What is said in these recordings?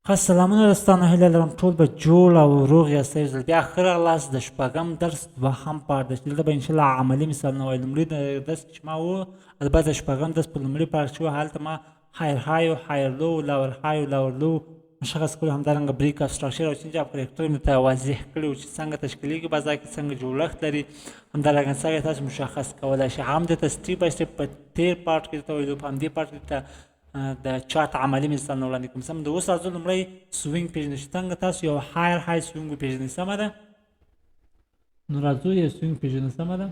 خاص سلامونه درستانه هیله لرم ټول به جوړ او روغ یاستئ. بیا ښه راغلاست د شپږم درس دوهم پارت دی چې دلته به انشاءالله عملي مثالونه وایو. لومړي درس چې ما و البته شپږم درس په لومړي پارت کې و، هلته ما هایر های و هایر لو و لاور های و لاور لو مشخص کړي، همدارنګه بریک اف سټرکچر او چینج اف کرکټر مې ته واضح کړي و چې څنګه تشکیلیږي فضا کې، څنګه جوړښت لري، همدارنګه څنګه تاسو مشخص کولی شئ. هم دلته سټیپ بای سټیپ په تېر پارت کې درته ویلو، په همدې پارت کې ته د چارت عملي مثالونه وړاندې کوم. سم د اوس راځو لومړی سوینګ پېژنئ چې څنګه تاسو یو هایر های سوینګ وپېژنئ. سمه ده، نو راځو یو سوینګ پېژنو. سمه ده،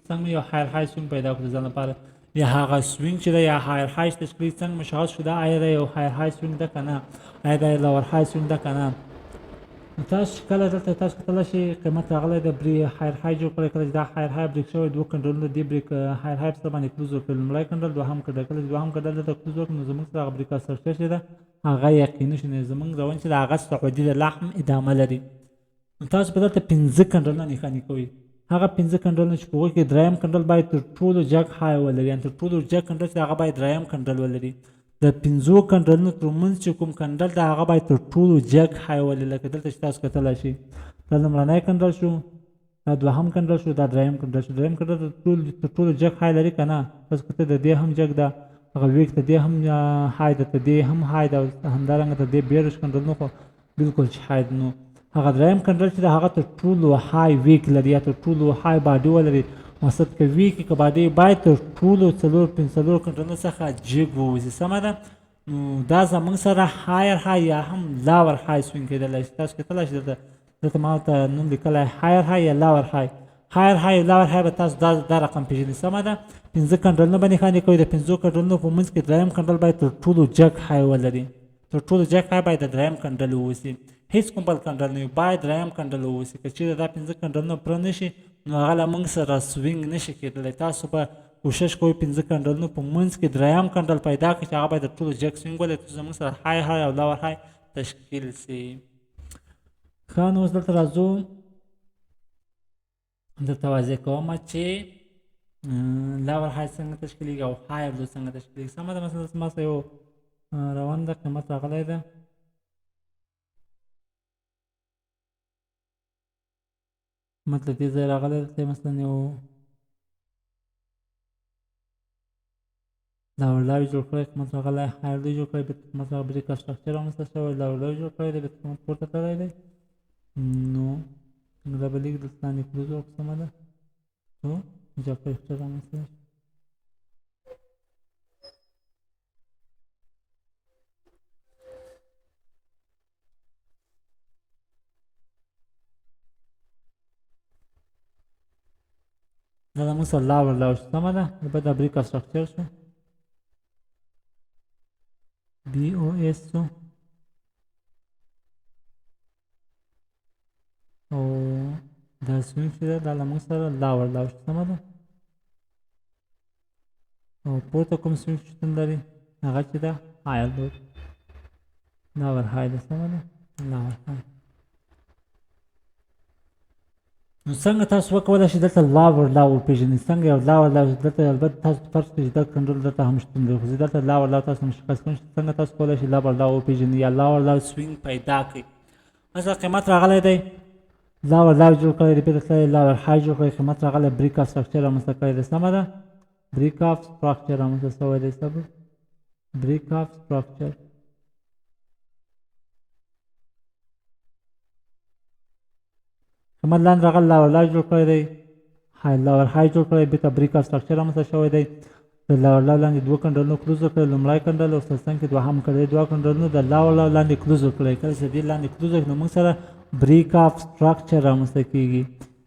څنګه یو هایر های سوینګ پیدا کړو د ځان لپاره، یا هغه سوینګ چې ده یا هایر های چې تشکیلي څنګه مشخص شو ده، آیا دا یو هایر های سوینګ ده که نه، آیا دا یو لور های سوینګ ده که نه. نو تاسو چې کله دلته تاسو کتلی شئ قیمت راغلی د هایر های جوړ کړی، کله چې دا هایر های بریک شوی دوه کنډرلونه دې بریک هایر های په سر باندې کلوز ورکړي، لومړی کنډل دوهم کنډل. کله چې دوهم کنډل دلته کلوز ورکړو نو زموږ سره هغه بریک سټرکچر چې ده هغه یقیني شو، زموږ روان چې د هغه صعودي د لحم ادامه لري. نو تاسو به دلته پنځه کنډلونه نښاني کوئ. هغه پنځه کنډلونه چې په هغوی کې دریم کنډل باید تر ټولو جګ های ولري، یعنې تر ټولو جګ کنډل چې هغه باید دریم کنډل ولري. د پنځو کنډلونو ترمنځ چې کوم کنډل ده هغه باید تر ټولو جګ های ولري. لکه دلته چې تاسو کتلی شئ دا لومړنی کنډل شو، دا دوهم کنډل شو، دا دریم کنډل شو. دریم کنډل تر ټولو جګ های لري که نه، تاسو کتئ د دې هم جګ ده، هغه ویک د دې هم های ده، د دې هم های ده، همدارنګه د دې بیرش کنډلونو خو بلکل چې های ده. نو هغه دریم کنډل چې ده هغه تر ټولو های ویک لري یا تر ټولو های باډي ولري. مقصد که ویک که باډي باید تر ټولو څلور کنډلونو څخه جګ ووځي. سمه ده، نو دا زموږ سره هایر های یا هم لاور های سوینګ کېدلی شي. تاسو کتلی شئ دلته ما ورته نوم لیکلی هایر های یا لاور های. هایر های یا لاور های به تاسو دا رقم پېژنئ. سمه ده، پنځه کنډلونه به نښاني کوئ. د پنځو کنډلونو په منځ کې دریم کنډل باید تر ټولو جګ های ولري، تر ټولو جګ های باید د دریم کنډل واوسي، هېڅ کوم بل کنډل نه وي، باید دریم کنډل واوسي. که چېرې دا پنځه کنډلونه پوره نه شي نو هغه له موږ سره سوینګ نه شي کېدلی. تاسو به کوشش کوئ پنځه کنډلونو په منځ کې دریم کنډل پیدا کړئ چې هغه باید د ټولو جګ سوینګ ولري تر څو زموږ سره های های او لاور های تشکیل سي. ښه، نو اوس دلته راځو درته واضح کوم چې لاور های څنګه تشکیلیږي او های لو څنګه تشکیلیږي. سمه ده، مثلا زما سره یو روان ده قیمت راغلی ده، مطلب دې ځای راغلی ده، مثلا یو لاور لاوي جوړ کړی، قیمت راغلی، هایر لوی جوړ کړی، قیمت راغلی، بریک سټرکچر رامنځته شوی، لاور لاوي جوړ کړی دی، قیمت پورته تللی دی. نو دا به لیک دلته لاندې کلوز ورکړو. سمه ده، تو جب کرکټر رامنځته شي. دا زموږ سره لاور لاو شو. سمه ده، البته دا بریک سټرکچر شو، بي او اس شو، او دا سوینګ چې ده دا له موږ سره لاور لاو شو. سمه ده، او پورته کوم سوینګ شتون لري هغه چې ده هایر لو لاور های ده. سمه ده، لاور های. نو څنګه تاسو وکولی شئ دلته لاور لاو وپېژنئ، څنګه یو لاور لاو دلته البته تاسو فرض کړئ چې دا کنټرول دلته هم شتون لري، خو زه دلته لاور لاو تاسو مشخص کوم چې څنګه تاسو کولی شئ لاور لاو وپېژنئ یا لاور لاو سوینګ پیدا کړئ. مثلا قیمت راغلی دی، لاور لاو جوړ کړی دی، بېرته تللی لاور های جوړ کړی، قیمت راغلی، بریک اف سټرکچر رامنځته کړی دی. سمه ده، بریک اف سټرکچر رامنځته شوی دی. صبر، بریک اف سټرکچر. قیمت لاندې راغلی، لاور لاو جوړ کړی دی، لاور های جوړ کړی، بېرته بریک اف سټرکچر رامنځته شوی دی. د لاور لاو لاندې دوه کنډلونو کلوز ورکړی، لومړی کنډل او څنګ کې دوهم کنډل، دوه کنډلونو د لاور لاو لاندې کلوز ورکړی. کله چې دې لاندې کلوز ورکړي نو موږ سره بریک اف سټرکچر رامنځته کېږي،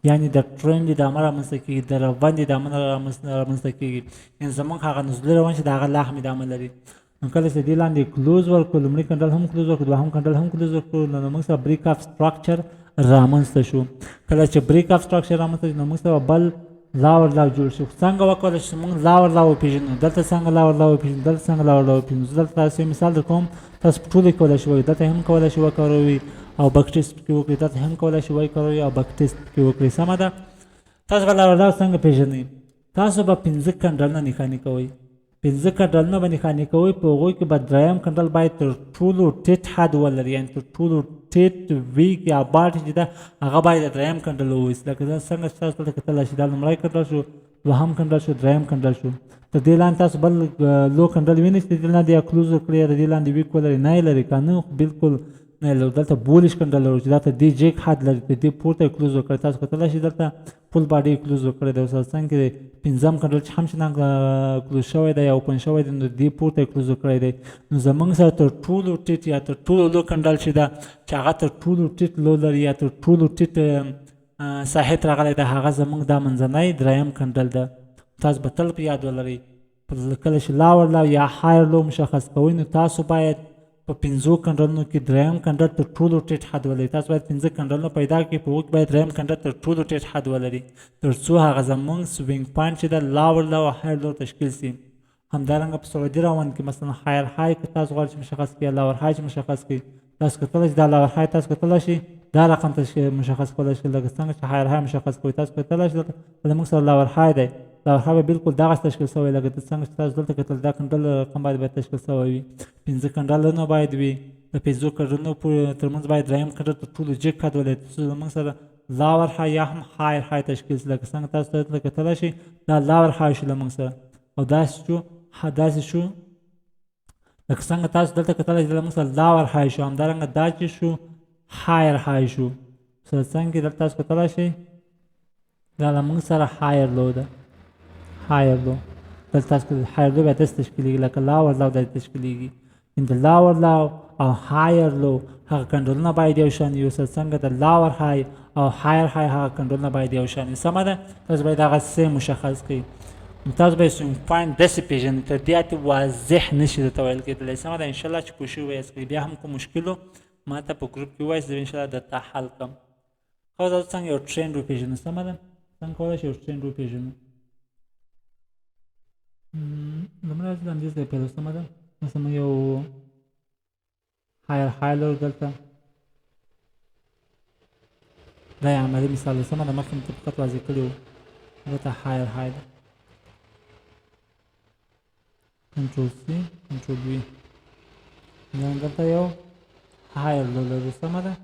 یعنې د ټرینډ ادامه رامنځته کېږي، د روند ادامه رامنځته کېږي، یعنې زموږ هغه نزولي روان چې د هغه لاحم ادامه لري. نو کله چې دې لاندې کلوز ورکړو، لومړي کنډل هم کلوز ورکړو، دوهم کنډل هم کلوز ورکړو، نو موږ سره بریک اف سټرکچر رامنځته شو. کله چې بریک اف سټرکچر رامنځته شو نو موږ سره بل لاور لاو جوړ شو. څنګه وکولی شو موږ لاور لاو وپېژنو، دلته څنګه لاور لاو وپېژنو، دلته څنګه لاور لاو وپېژنو. زه دلته تاسو یو مثال در کوم، تاسو په ټولو کې کولی شئ، دلته هم کولی شئ وکاروئ او بک ټیسټ کې وکړئ، دلته هم کولی شئ وکاروئ او بک ټیسټ کې وکړئ. سمه ده، تاسو به لاور لاو څنګه پېژنئ، تاسو به پنځه کنډلونه نښاني کوئ، پنځه کنډلونه باندې خانې کوئ په هغوی کې به دریم کنډل باید تر ټولو ټیټ حد ولري یعنې تر ټولو ټیټ ویک یا باټ چې ده هغه باید د دریم کنډل وویسي لکه څنګه چې تاسو دلته کتلی شئ دا لومړی کنډل شو دوهم کنډل شو دریم کنډل شو تر دې لاندې تاسو بل لو کنډل وینئ چې د دې لاندې یا کلوز وکړئ یا د دې لاندې ویک ولري نه یې لري که نه بلکل نه لرو دلته بولیش کنډل لرو چې دا ته دې جیک حد لري تر دې پورته یې کلوز وکړئ تاسو کتلی شئ دلته فل باډي یې کلوز وکړی دی اوس څنګ کې دی پنځم کنډل چې هم چې کلوز شوی دی یا اوپن شوی دی نو دې پورته یې کلوز وکړی دی نو زموږ سره تر ټولو ټیټ یا تر ټولو لو کنډل چې ده چې هغه تر ټولو ټیټ لو لري یا تر ټولو ټیټ ساحت راغلی دی هغه زموږ دا منځنی دریم کنډل ده تاسو به تل په یاد ولرئ کله چې لاور لاو یا هایر لو مشخص کوئ نو تاسو باید په پنځو کنډلونو کې دریم کنډل تر ټولو ټیټ حد ولري تاسو باید پنځه کنډلونه پیدا کړئ په هغو کې باید دریم کنډل تر ټولو ټیټ حد ولري تر څو هغه زموږ سوینګ پاینټ چې ده لاور لاو او هایر لو تشکیل سي همدارنګه په سعودي روان کې مثلا هایر های که تاسو غواړئ چې مشخص کړئ یا لاور های چې مشخص کړئ تاسو کتلی چې دا لاور های تاسو کتلی شئ دا رقم مشخص کولی شئ لکه څنګه چې هایر های مشخص کوئ تاسو کتلی شئ زموږ سره لاور های دی لاور های به بلکل دغسې تشکیل شوی لکه څنګه چې تاسو دلته کتل دا کنډل رقم باید تشکیل شوی وي پنځه کنډلونه باید وي د پنځو کنډلونو ترمنځ باید دریم کنډل تر ټولو جګ حد ولري تر څو زموږ سره لاور های یا هم هایر های تشکیل شي لکه څنګه تاسو دلته کتلی شئ دا لاور های شو له موږ سره او داسې شو لکه څنګه تاسو دلته کتلی شئ له موږ سره لاور های شو همدارنګه دا چې شو هایر های شو څنګه دلته تاسو کتلی شئ دا له موږ سره هایر لو ده هایر لو دلته تاسو هایر لو بیا داسې تشکیلیږي لکه لاور لاو داسې تشکیلیږي د لاور لاو او هایر لو هغه کنډلونه باید یو شان وي څنګه د لاور های او هایر های هغه کنډلونه باید یو شان وي سمه ده تاسو باید هغه سیم مشخص کړئ تاسو باید سوینګ پاینټ داسې پېژنئ تر دې هغې واضح نشي درته ویل کېدلی سمه ده انشاءالله چې پوه شوي یاست بیا هم کوم مشکل و ما ته په ګروپ کې ووایاست زه به انشاءالله درته حل کړم ښه تاسو څنګه یو ټرینډ وپېژنو سمه ده څنګه کولی شئ یو ټرینډ وپېژنو لومړی د همدې ځای پیل سمه ده مثلا یو هایر های لرو دلته دا یې عملي مثال دی سمه ده مخکې مې فقط واضح کړي وو دلته هایر های ده کنټرول سی کنټرول وي دلته یو هایر لو لرو سمه ده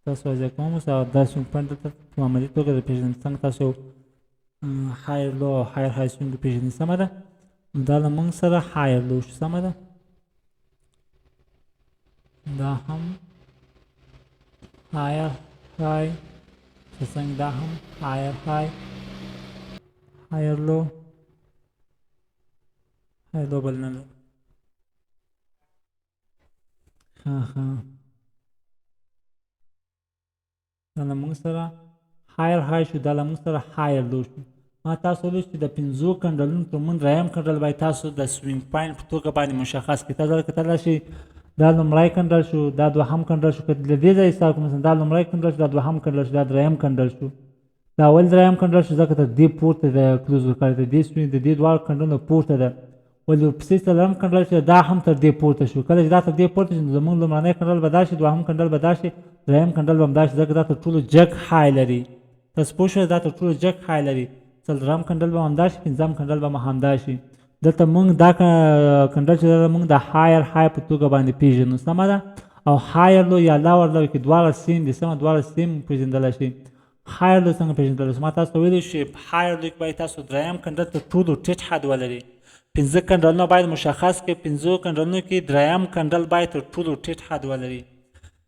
تاسو واضح کوم اوس دا سوینګ پاینټ دلته په عملي توګه د پېژنئ څنګه تاسو یو هایر لو او هایر های سوینګ پېژنئ سمه ده دا له موږ سره هایر لو شو سمه ده دا هم هایر های څنګه دا هم هایر های هایر لو بل نه لرو دا له موږ سره هایر های شو دا له موږ سره هایر لو شو ما تاسو ویل چې د پنځو کنډلونو ترمنځ دریم کنډل باید تاسو د سوینګ پاینټ په توګه باندې مشخص کړئ تاسو کتلی شئ دا لومړی کنډل شو دا دوهم کنډل شو که له دې ځایه حساب کړو مثلا دا لومړی کنډل شو دا دوهم کنډل شو دا دریم کنډل شو دا اول دریم کنډل شو ځکه تر دې پورته د کلوز وکړی د دې سوینګ د دې دواړو کنډلونو پورته ده ولې ورپسې څلورم کنډل چې دا هم تر دې پورته شو کله چې دا تر دې پورته شي نو زموږ لومړنی کنډل به دا شي دوهم کنډل به دا شي دریم کنډل به هم دا شي ځکه دا تر ټولو جګ های لري تاسو پوه شوئ دا تر ټولو جګ های لري څلورم کنډل به همدا شي پنځم کنډل به همدا شي دلته موږ دا کنډل چې دا موږ د هایر های په توګه باندې پېژنو سمه ده او هایر لو یا لاور لو کې دواړه سیم دي سمه دواړه سیم پېژندلی شي هایر لو څنګه پېژندلی شي ما تاسو ته ویلی شي په هایر لو کې باید تاسو دریم کنډل تر ټولو ټیټ حد ولري پنځه کنډلونه باید مشخص کړئ پنځو کنډلونو کې دریم کنډل باید تر ټولو ټیټ حد ولري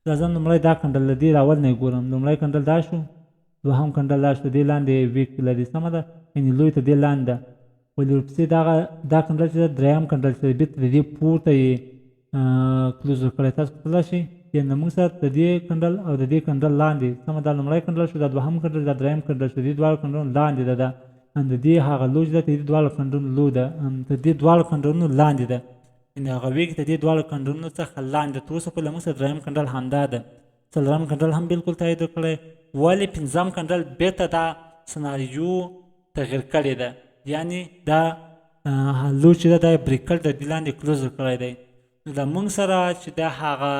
دا زه لومړی دا کنډل له دې اول نه یې ګورم لومړی کنډل دا شو دوهم کنډل دا شو دې لاندې ویک لري سمه ده یعنې لوی ته دې لاندې ده ولې ورپسې دا کنډل چې ده دریم کنډل چې ده بېرته د دې پورته یې کلوز ورکړی تاسو کتلی شئ یعنې موږ سره د دې کنډل او د دې کنډل لاندې سمه دا لومړی کنډل شو دا دوهم کنډل دا دریم کنډل شو د دې دواړو کنډلونو لاندې ده د دې هغه لو چې ده د دې دواړو کنډلونو لو ده د دې دواړو کنډلونو لاندې ده یعنې هغه ویګ د دې دواړو کنډلونو څخه لاندې تر اوسه پورې موږ سره دریم کنډل همدا ده څلورم کنډل هم بلکل تایید وکړی ولې پنځم کنډل بېرته دا سناریو تغیر کړې ده یعنې دا لو چې ده دا یې بریکل د دې لاندې کلوز کړی دی نو د موږ سره چې دا هغه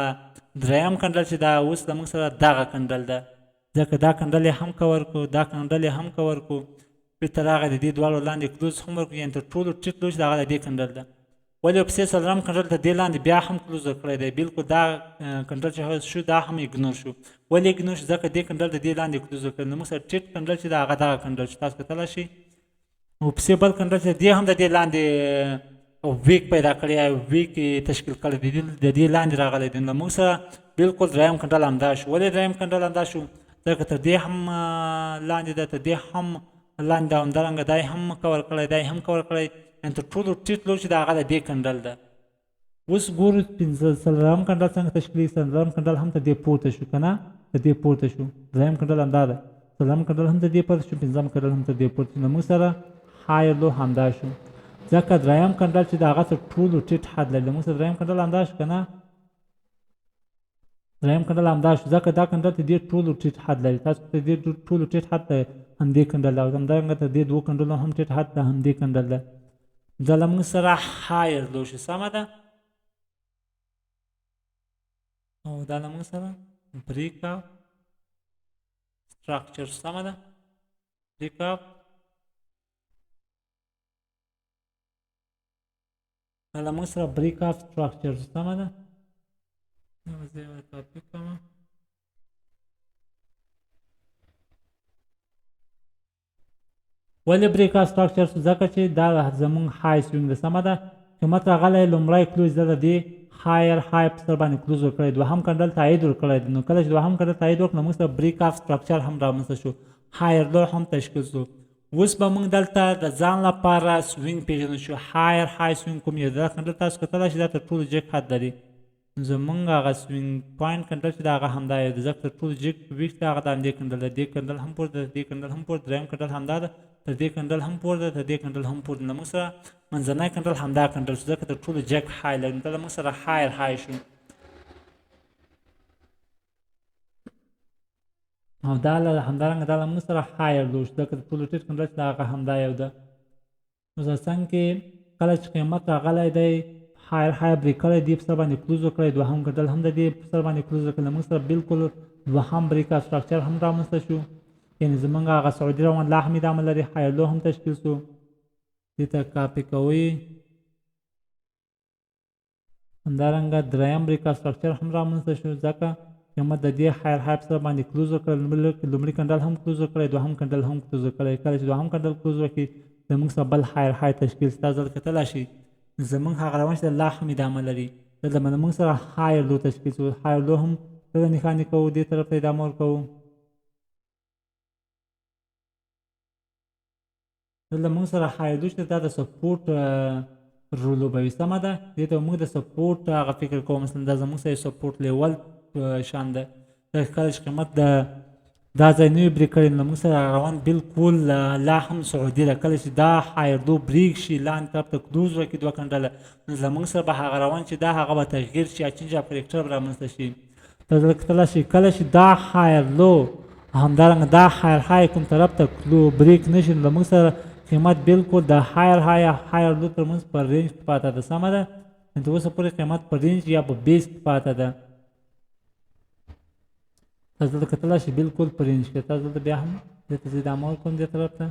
دریم کنډل چې دا اوس د موږ سره دغه کنډل ده ځکه دا کنډل یې هم کور کړو دا کنډل یې هم کور کړو بیرته راغی د دې دواړو لاندې کلوز هم ورکړو، یعنې تر ټولو ټیټ لوز د هغه د دې کنډل ده. ولې ورپسې څلورم کنډل ته دې لاندې بیا هم کلوز ورکړی دی، بلکل دا کنډل چې شو دا هم اګنور شو. ولې اګنور شو؟ ځکه دې کنډل د دې لاندې کلوز ورکړی. نو موږ سره ټیټ کنډل چې د هغه دغه کنډل شو، تاسو کتلی شئ. ورپسې بل کنډل چې دې هم د دې لاندې ویک پیدا کړی، ویک تشکیل کړی د دې لاندې راغلی دی. نو موږ سره بلکل دریم کنډل همدا شو. ولې دریم کنډل همدا شو؟ ځکه تر دې هم لاندې ده، تر دې هم لاندې ده، همدارنګه دا هم کور کړی، دا هم کور کړی، یعنې تر ټولو ټیټ لوډ چې د هغه د دې کنډل ده. اوس ګورو څلورم کنډل څنګه تشکیلېږي. څلورم کنډل هم تر دې پورته شو که نه، تر دې پورته شو. دریم کنډل همدا ده، څلورم کنډل هم تر دې پورته شو، پنځم کنډل هم تر دې پورته شو. نو موږ سره هایر لو همدا شو، ځکه دریم کنډل چې د هغه تر ټولو ټیټ حد لري. موږ سره دریم کنډل همدا شو که نه، دریم کنډل همدا شو، ځکه دا کنډل ته دې ټولو ټیټ حد لري. تاسو ته دې ټولو ټیټ حد ته همدې کنډل ده، همدارنګه ته دې دوو کنډلو هم ټیټ حد ته همدې کنډل ده. دا له موږ سره هایر لو شو، سمه ده. او دا له موږ سره بریک اف سټراکچر، سمه ده. بریک اف دا له موږ سره بریک اف سټراکچر، سمه ده. زه یو کاپي کوم. ولې بریک اف سټراکچر شو؟ ځکه چې دا زموږ های سوینګ ده، سمه ده. قیمت راغلی لومړی کلوز ده، د دې هایر های په سر باندې کلوز ورکړی، دوهم کنډل تایید ورکړی دی. نو کله چې دوهم کنډل تایید وکړو نو موږ سره بریک اف سټراکچر هم رامنځته شو، هایر لو هم تشکیل شو. اوس به موږ دلته د ځان لپاره سوینګ پېژنو چې هایر های سوینګ کوم یو. دا کنډل تاسو کتلی شئ دا تر ټولو جګ حد لري. زمونږ هغه سوینګ پوینټ کنډل چې د هغه همدا یو دی، ځکه تر ټولو جګ ویک د هغه د همدې کنډل ده. دې کنډل هم پورته ده، دې کنډل هم پورته، دریم کنډل همدا ده، تر دې کنډل هم پورته ده، تر دې کنډل هم پورته. نو موږ سره منځنی کنډل همدا کنډل شو، ځکه تر ټولو جګ های لري. دا موږ سره هایر های شو. او دا همدارنګه دا له موږ سره هایر لو شو، ځکه تر ټولو ټیټ کنډل چې د هغه همدا یو ده. نو څنګه کې کله چې قیمت راغلی دی هایر های بریک کړی، دې په سر باندې کلوز وکړی، دوهم کنډل هم د دې په سر باندې کلوز وکړی. موږ سره بلکل دوهم بریک اف سټراکچر هم رامنځته شو، یعنې زموږ هغه سعودي روان لا هم ادامه لري، هایر لو هم تشکیل شو. دې ته کاپي کوئ. همدارنګه دریم بریک اف سټراکچر هم رامنځته شو، ځکه قیمت د دې هایر های په سر باندې کلوز وکړی، لومړي کنډل هم کلوز وکړی، دوهم کنډل هم کلوز وکړی. کله چې دوهم کنډل کلوز وکړي زموږ سره بل هایر های تشکیل شي. تاسو دلته کتلی شئ زموږ هغه روان چې لا هم ادامه لري. دلته موږ سره هایر لو تشکیل شو، هایر لو هم دلته نښانې کوو، دې طرف ته ادامه ورکوو. دلته موږ سره هایر لو چې دا د سپورټ رول لوبوي، سمه ده. دې ته موږ د سپورټ هغه فکر کوو، مثلا دا زموږ سره سپورټ لیول شان ده. کله چې قیمت دا ځای نه وي بریک کړی نو موږ سره روان بلکل لا هم سعودي ده. کله چې دا هایر لو بریک شي، لاندې طرف ته کلوز وکړي دوه کنډله، نو زموږ سره به هغه روان چې دا هغه به تغییر شي، چینج اف کرکټر به رامنځته شي. تاسو کتلی شئ کله چې دا هایر لو همدارنګه دا هایر های کوم طرف ته بریک نه شي، نو موږ سره قیمت بلکل د هایر های او هایر لو ترمنځ په رینج کې پاته ده، سمه ده. تر اوسه پورې قیمت په رینج یا په بیس کې پاته ده. تاسو دلته کتلی شئ بلکل په رینج کې. تاسو دلته بیا هم دې ته زه ادامه ورکوم، دې طرف ته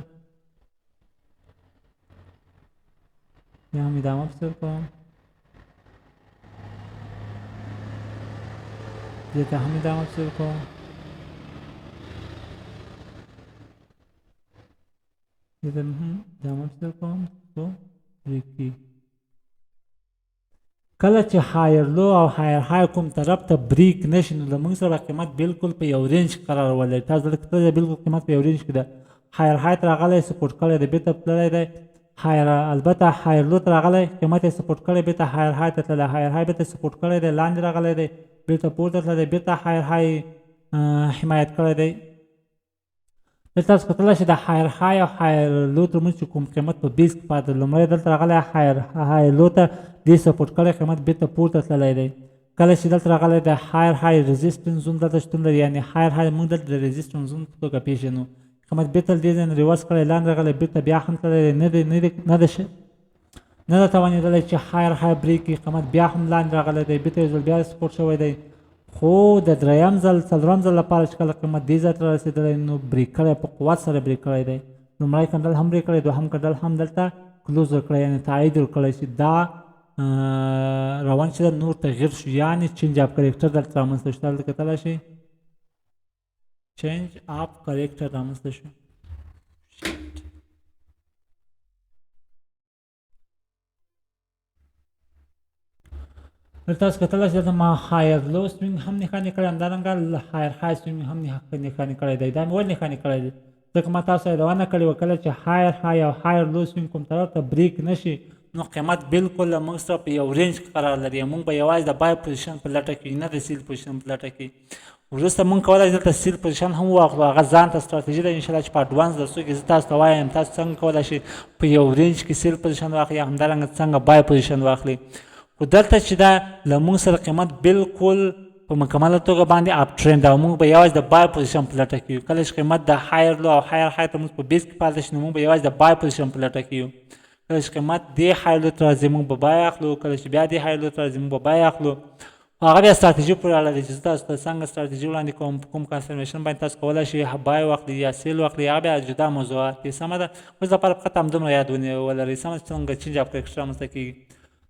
بیا هم ادامه پسې ورکوم، دې ته هم ادامه پسې ورکوم. دې ته هم ادامه پسې ورکوم څو بریک کېږي. کله چې هایر لو او هایر های کوم طرف ته بریک نشي نو زموږ سره قیمت بلکل په یو رینج کې قرار ولري. تاسو دلته کتلی بلکل قیمت په یو رینج کې ده. هایر های ته راغلی سپورټ کړی دی، بېرته تللی دی. البته هایر لو ته راغلی قیمت یې سپورټ کړی، بېرته هایر های ته تللی، هایر های بېرته سپورټ کړی دی، لاندې راغلی دی، بېرته پورته تللی دی، بېرته هایر های حمایت کړی دی. دلته تاسو کتلی شئ د هایر های او هایر لو ترمنځ چې کوم قیمت په بیس کې پاتې، لومړی دلته راغلی هایر لو ته دې سپورټ کړی، قیمت بېرته پورته تللی دی. کله چې دلته راغلی د هایر های ريزسټنس زون دلته شتون لري، یعنې هایر های موږ دلته د ريزسټنس زون په توګه پېژنو. قیمت بېرته دې ځای نه ریورس کړی، لاندې راغلی، بېرته بیا هم تللی دی، نه ده توانېدلی چې هایر های بریک کړي. قیمت بیا هم لاندې راغلی دی، بېرته یو ځل بیا سپورټ شوی دی. خو د دریم ځل څلورم ځل لپاره چې کله قیمت دې ځای ته رارسېدلی نو بریک کړی، په قوت سره بریک کړی دی. لومړی کنډل هم پرې کړی دوهم کنډل هم دلته کلوز ورکړی یعنې تایید ورکړی چې دا روان چې ده نور تغیر شو یعنې چینج اف کرکټر دلته رامنځته شو دلته کتلی شئ چینج اف کرکټر رامنځته شو تاسو کتلی شئ دلته ما هایر لو سوینګ هم نښانې کړی همدارنګه هایر های سوینګ هم نښانې کړی دی دا مې ولې نښانې کړی دی ځکه ما تاسو یادونه کړې وه کله چې هایر های او هایر لو سوینګ کوم طرف ته بریک نشي نو قیمت بالکل موږ سره په یو رینج کې قرار لري موږ به یوازې د بای پوزیشن په لټه کې نه د سیل پوزیشن په لټه کې وروسته موږ کولی شو دلته سیل پوزیشن هم واخلو هغه ځان ته ستراتیژي ده انشاءالله چې په اډوانس درسو کې زه تاسو ته وایم تاسو څنګه کولی شئ په یو رینج کې سیل پوزیشن واخلئ یا همدارنګه څنګه بای پوزیشن واخلئ خو دلته چې دا له موږ سره قیمت بالکل په مکمله توګه باندې اپ ټرند او موږ به یوازې د بای پوزیشن په لټه کې یو کله چې قیمت د هایر لو او هایر های ته موږ په بیس کې پاتې شي نو موږ به یوازې د بای پوزیشن په لټه کې یو کله چې قیمت دې هایر لو ته راځي موږ به بای اخلو کله چې بیا دې هایر لو ته راځي موږ به بای اخلو هغه بیا ستراتیژي پورې اړه لري چې زه تاسو ته څنګه ستراتیژي وړاندې کوم په کوم کنفرمیشن باندې تاسو کولی شئ بای واخلئ یا سیل واخلئ هغه بیا جدا موضوعات دي سمه ده اوس لپاره فقط همدومره یاد ولرئ سمه ده څنګه چینج اف کرکټر رامنځته کېږي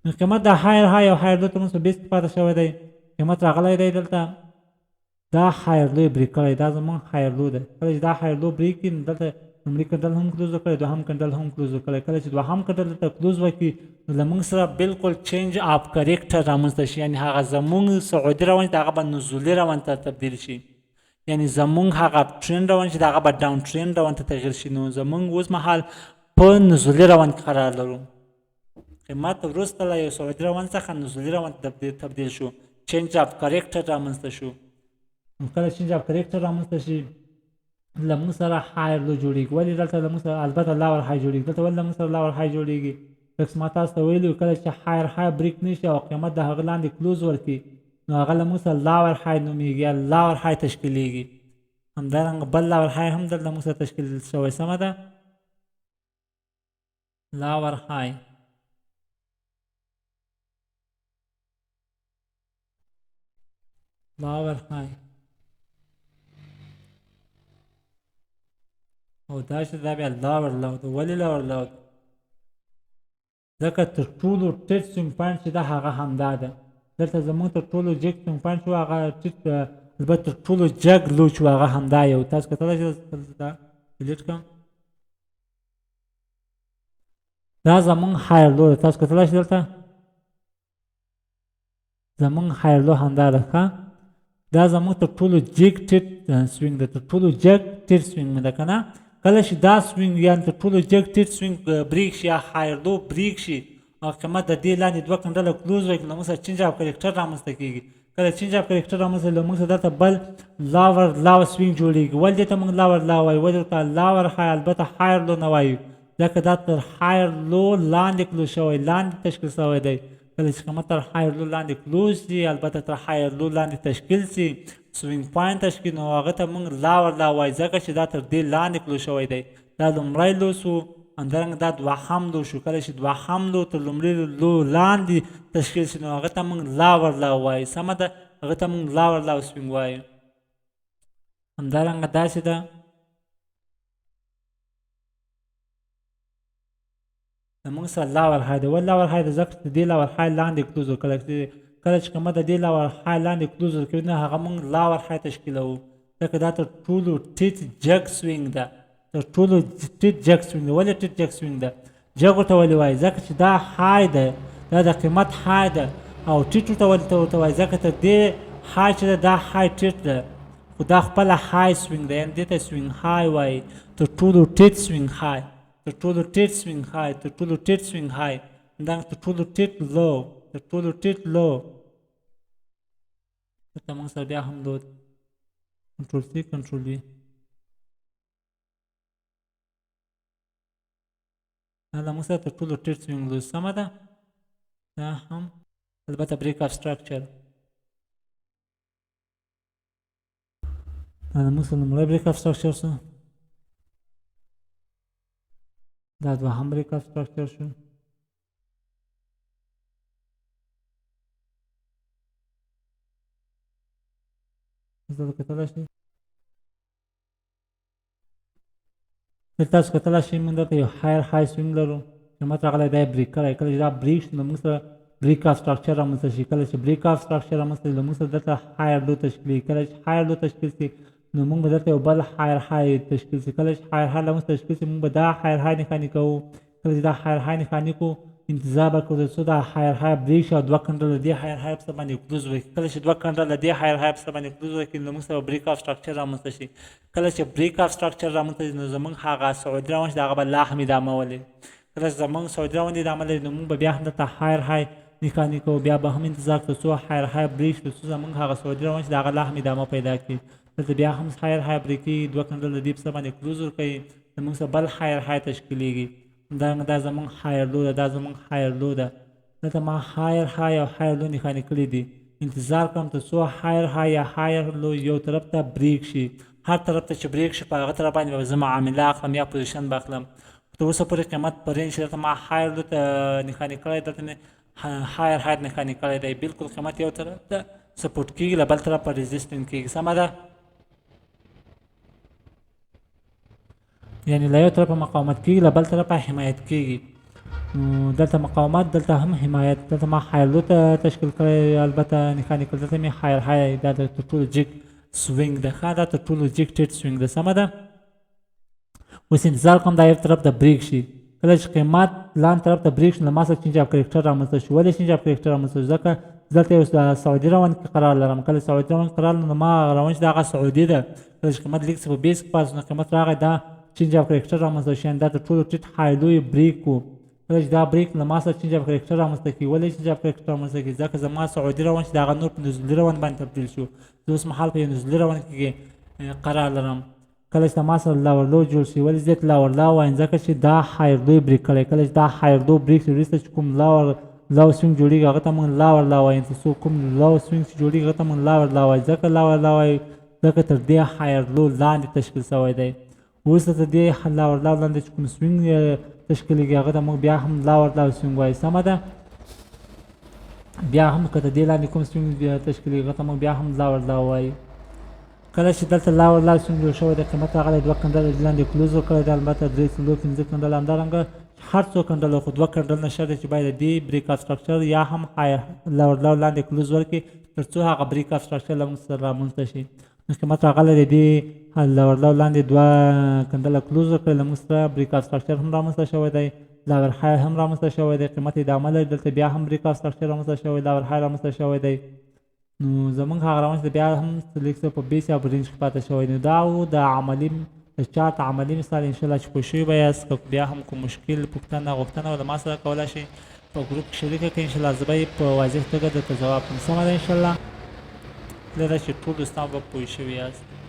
نو قیمت د هایر های او هایر لو ته موږ په بیس کې پاتې شوی دی قیمت راغلی دی دلته دا هایر لو یې بریک کړی دا زموږ هایر لو دی کله چې دا هایر لو بریک کړي نو دلته لومړي کنډل هم کلوز وکړی دوهم کنډل هم کلوز وکړی کله چې دوهم کنډل دلته کلوز وکړي نو له موږ سره بالکل چینج اف کرکټر رامنځته شي یعنې هغه زموږ سعودي روان چې د هغه به نزولي روان ته تبدیل شي یعنې زموږ هغه اپ ټرینډ روان چې د هغه به ډاون ټرینډ روان ته تغیر شي نو زموږ اوس مهال په نزولي روان کې قرار لرو قیمت وروسته له یو سعودي روان څخه نزولي روان ته تبدیل شو چینج اف کرکټر رامنځته شو کله چینج اف کرکټر رامنځته شي له موږ سره هایر لو جوړېږي ولې دلته له موږ سره البته لاور های جوړېږي دلته ولې له موږ سره لاور های جوړېږي لکه ما تاسو ته ویلي وو کله چې هایر های بریک نه شي او قیمت د هغه لاندې کلوز ورکړي نو هغه له موږ سره لاور های نومېږي یا لاور های تشکیلېږي همدارنګه بل لاور های هم دلته موږ سره تشکیل شوی سمه ده لاور های لاور های او دا چې دا بیا لاور لو ده ولې لاور لو ده ځکه تر ټولو ټیټ سوینګ پوینټ چې ده هغه همدا ده دلته زموږ تر ټولو جګ سوینګ پوینټ چې و هغه ټیټ البته تر ټولو جګ لو چې و هغه همدا یو تاسو کتلی شئ دا ډیلیټ کړم دا زموږ هایر لو ده تاسو کتلی شئ دلته زموږ هایر لو همدا ده ښه دا زموږ تر ټولو جګ ټیټ سوینګ ده تر ټولو جګ ټیټ سوینګ مې ده که نه کله چې دا سوینګ یعنې تر ټولو جګ ټیټ سوینګ بریک شي یا هایر لو بریک شي او قیمت د دې لاندې دوه کنډله کلوز وکړي نو موږ سره چینج اف کرکټر رامنځته کېږي کله چینج اف کرکټر رامنځته له موږ سره دلته بل لاور سوینګ جوړېږي ولې دې ته موږ لاور لا وایو ولې ورته لاور های البته هایر لو نه وایو ځکه دا تر هایر لو لاندې کلوز شوی لاندې تشکیل شوی دی کله چې قیمت تر هایر لو لاندې کلوز شي البته تر هایر لو لاندې تشکیل شي سوینګ پوینټ تشکیل نو هغه ته موږ لاور لا وایو ځکه چې دا تر دې لاندې کلوز شوی دی دا لومړی لو شو همدارنګه دا دوهم لو شو کله چې دوهم لو تر لومړي لو لاندې تشکیل شي نو هغه ته موږ لاور لا وایو سمه ده هغه ته موږ لاور لا سوینګ وایو همدارنګه داسې ده موږ سره لاور های ده ولې لاور های ده ځکه چې د دې لاور های لاندې کلوز کله چې قیمت د دې لاور های لاندې کلوز ورکوي نو هغه موږ لاور های تشکیلوو ځکه دا تر ټولو ټیټ جګ سوینګ ده تر ټولو ټیټ جګ سوینګ ده ولې ټیټ جګ سوینګ ده جګ ورته ولې وایي ځکه چې دا های ده دا د قیمت های ده او ټیټ ورته وایي ځکه تر دې های چې ده دا های ټیټ ده خو دا خپله های سوینګ ده یعنې دې ته سوینګ های وایي تر ټولو ټیټ سوینګ های تر ټولو ټیټ سوینګ های تر ټولو ټیټ سوینګ های همدارنګه تر ټولو ټیټ لو تر ټولو ټیټ لو دلته موږ سره بیا هم لو کنټرول سی کنټرول وي دا له موږ سره تر ټولو ټیټ سوینګ لو سمه ده دا هم البته بریک اف سټرکچر دا له موږ سره لومړی بریک اف سټرکچر شو دا دوهم بریک اف سټرکچر شو دلته کتلی شئ دلته تاسو کتلی شئ موږ دلته یو هایر های سوینګ لرو قیمت راغلی دا یې بریک کړی کله چې دا بریک شي نو موږ سره بریک آف سټرکچر رامنځته شي کله چې بریک آف سټرکچر رامنځته شي نو موږ سره دلته هایر لو تشکیل کله چې هایر لو تشکیل شي نو موږ به دلته یو بل هایر های تشکیل شي کله چې هایر های رامنځته تشکیل شي موږ به دا هایر های نښاني کوو کله چې دا هایر های نښاني کوو انتظار به کوو تر څو دا هایر های بریک شي او دوه کنډله دې هایر های په سر باندې کلوز وکړي کله چې دوه کنډله دې هایر های په سر باندې کلوز وکړي نو موږ سره بریک آف سټرکچر رامنځته شي کله چې بریک آف سټرکچر رامنځته شي نو زموږ هغه سعودي روان چې د هغه به لا هم ادامه ولري کله چې زموږ سعودي روان ادامه لري نو موږ به بیا هم دلته هایر های نښاني کوو بیا به هم انتظار تر څو هایر های بریک شي تر څو زموږ هغه سعودي روان چې د هغه لا هم ادامه پیدا کړي دلته بیا هم هایر های بریکي دوه کنډله دې په سر باندې کلوز ورکوي زموږ سره بل هایر های تشکیلیږي دا زموږ هایر لو ده دا زموږ هایر لو ده دلته ما هایر های او هایر لو نښاني کړي دي انتظار کوم تر څو هایر های یا هایر لو یو طرف ته بریک شي هر طرف ته چې بریک شي په هغه طرف باندې به زه معامله اخلم یا پوزیشن به اخلم تر اوسه پورې قیمت په رینج دلته ما هایر لو ته نښاني کړی دلته مې هایر های نښاني کړی دی بلکل قیمت یو طرف ته سپورټ کېږي له بل طرف په ریزسټنټ کېږي سمه ده یعنی له یو طرفه مقاومت کېږي له بل طرفه حمایت کېږي دلته مقاومت دلته هم حمایت دلته ما هایر لو ته تشکیل کړی البته نښاني کړی دلته مې هایر های دا تر ټولو جګ سوینګ ده ښه دا تر ټولو جګ ټیټ سوینګ ده سمه ده اوس انتظار کوم دا یو طرف ته بریک شي کله چې قیمت لاندې طرف ته بریک شي نو ما سره چینج اف کرکټر رامنځته شي ولې چینج اف کرکټر رامنځته شي ځکه دلته یو سعودي روان کې قرار لرم کله سعودي روان کې قرار لرم نو ما روان چې د هغه سعودي ده کله چې قیمت لیک څه په بیس کې پاس نو قیمت راغی دا چینج اف کرکټر رامنځته شي دا تر ټولو ټیټ های لو بریک و کله چې دا بریک له ما سره چینج اف کرکټر رامنځته کوي ولې چینج اف کرکټر رامنځته کوي ځکه زما سعودي روان چې د هغه نور په نزولي روان باندې تبدیل شو زه اوس مهال په یو نزولي روان کې قرار لرم کله چې ما سره لاور لو جوړ شي ولې زه لاور لو وایم ځکه چې دا هایر لو بریک کړی کله چې دا هایر لو بریک شي وروسته چې کوم لاور لو سوینګ جوړېږي هغه ته موږ لاور لو وایم تر څو کوم لو سوینګ چې جوړېږي هغه ته موږ لاور لو وایم ځکه لاور لو وایم ځکه تر دې هایر لو لاندې تشکیل شوی دی وروسته تر دې لاور لو لاندې چې کوم سوینګ تشکیلیږي هغه ته موږ بیا هم لاور لو سوینګ وایو سمه ده بیا هم که د دې لاندې کوم سوینګ تشکیلیږي هغه ته موږ بیا هم لاور لو وایو کله چې دلته لاور لو سوینګ جوړ شوی دی قیمت راغلی دوه کنډله دې لاندې کلوز ورکړی دی البته درې څلور پنځه کنډله همدارنګه هر څو کنډله خو دوه کنډل نه شرط دی چې باید دې بریک آف سټرکچر یا هم لاور لو لاندې کلوز ورکړي تر څو هغه بریک آف سټرکچر له موږ سره رامنځته شي نو قیمت راغلی دی دې لاور لو لاندې دوه کنډله کلوز ورکړي له موږ سره بریک آف سټرکچر هم رامنځته شوی دی لاور های هم رامنځته شوی دی قیمت ادامه لري دلته بیا هم بریک آف سټرکچر رامنځته شوی لاور های رامنځته شوی دی نو زموږ هغه روان چې بیا هم لیک څه په بیس یا په رینج کې پاتې شوی نو دا و د عملي د چارت عملي مثال انشاءالله چې پوه شوي به یاست که بیا هم کوم مشکل پوښتنه غوښتنه له ما سره کولی شئ په ګروپ کې شریکه کړئ انشاءالله زه به یې په واضح توګه درته ځواب کړم سمه ده انشاءالله هیله ده چې ټول دوستان به پوه شوي یاست